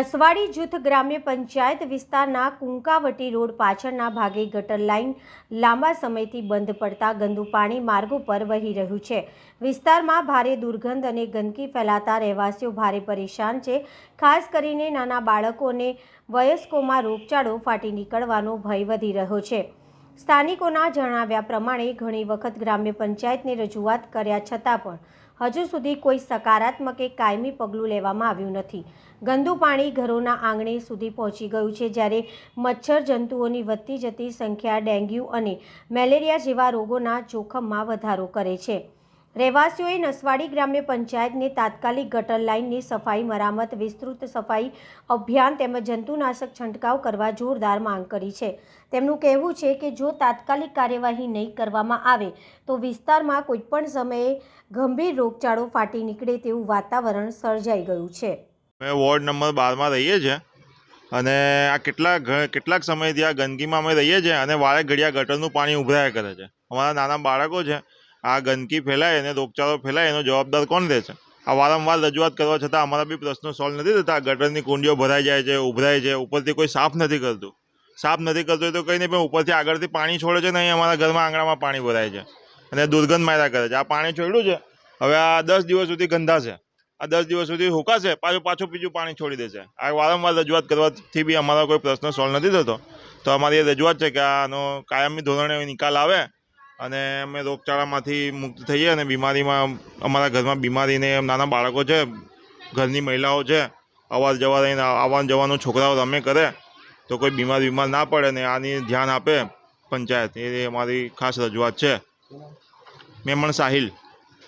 નસવાડી જૂથ ગ્રામ્ય પંચાયત વિસ્તારના કુંકાવટી રોડ પાછળના ભાગે ગટર લાઇન લાંબા સમયથી બંધ પડતા ગંદુ પાણી માર્ગો પર વહી રહ્યું છે। વિસ્તારમાં ભારે દુર્ગંધ અને ગંદકી ફેલાતા રહેવાસીઓ ભારે પરેશાન છે। ખાસ કરીને નાના બાળકો અને વયસ્કોમાં રોગચાળો ફાટી નીકળવાનો ભય વધી રહ્યો છે। સ્થાનિકોના જણાવ્યા પ્રમાણે ઘણી વખત ગ્રામ્ય પંચાયતને રજૂઆત કર્યા છતાં પણ હજુ સુધી કોઈ સકારાત્મક કે કાયમી પગલું લેવામાં આવ્યું નથી। ગંદુ પાણી ઘરોના આંગણે સુધી પહોંચી ગયું છે, જ્યારે મચ્છર જંતુઓની વધતી જતી સંખ્યા ડેન્ગ્યુ અને મેલેરિયા જેવા રોગોના જોખમમાં વધારો કરે છે। રહેવાસીઓએ નસવાડી ગ્રામ્ય પંચાયતને તાત્કાલિક ગટર લાઇનની સફાઈ મરામત, વિસ્તૃત સફાઈ અભિયાન તેમજ જંતુનાશક છંટકાવ કરવા જોરદાર માંગ કરી છે। તેમનું કહેવું છે કે જો તાત્કાલિક કાર્યવાહી નહીં કરવામાં આવે તો વિસ્તારમાં કોઈપણ સમયે ગંભીર રોગચાળો ફાટી નીકળે તેવું વાતાવરણ સર્જાઈ ગયું છે। અમે વોર્ડ નંબર 12માં રહીએ છીએ અને આ કેટલાક સમયથી આ ગંદકીમાં અમે રહીએ છીએ અને વારે ઘડિયા ગટરનું પાણી ઉભરાયા કરે છે। અમારા નાના બાળકો છે, આ ગંદકી ફેલાય અને રોગચાળો ફેલાય એનો જવાબદાર કોણ રહે છે? આ વારંવાર રજૂઆત કરવા છતાં અમારા બી પ્રશ્નો સોલ્વ નથી થતા। ગટરની કુંડીઓ ભરાઈ જાય છે, ઉભરાય છે, ઉપરથી કોઈ સાફ નથી કરતું। સાફ નથી કરતું તો કંઈ નહીં, પણ ઉપરથી આગળથી પાણી છોડે છે ને અહીં અમારા ઘરમાં આંગણામાં પાણી ભરાય છે અને દુર્ગંધ માર્યા કરે છે। આ પાણી છોડ્યું છે, હવે આ 10 દિવસ સુધી ગંધાશે, આ 10 દિવસ સુધી હુકાશે, પાછું બીજું પાણી છોડી દેશે। આ વારંવાર રજૂઆત કરવાથી બી અમારો કોઈ પ્રશ્ન સોલ્વ નથી થતો। તો અમારી એ રજૂઆત છે કે આનો કાયમી ધોરણે નિકાલ આવે અને અમે રોગચાળામાંથી મુક્ત થઈએ અને બીમારીમાં અમારા ઘરમાં બીમારીને નાના બાળકો છે, ઘરની મહિલાઓ છે, આવવા જવાનું છોકરાઓ રમે કરે તો કોઈ બીમાર ના પડે ને આની ધ્યાન આપે પંચાયત, એ અમારી ખાસ રજૂઆત છે। મેમણ સાહિલ।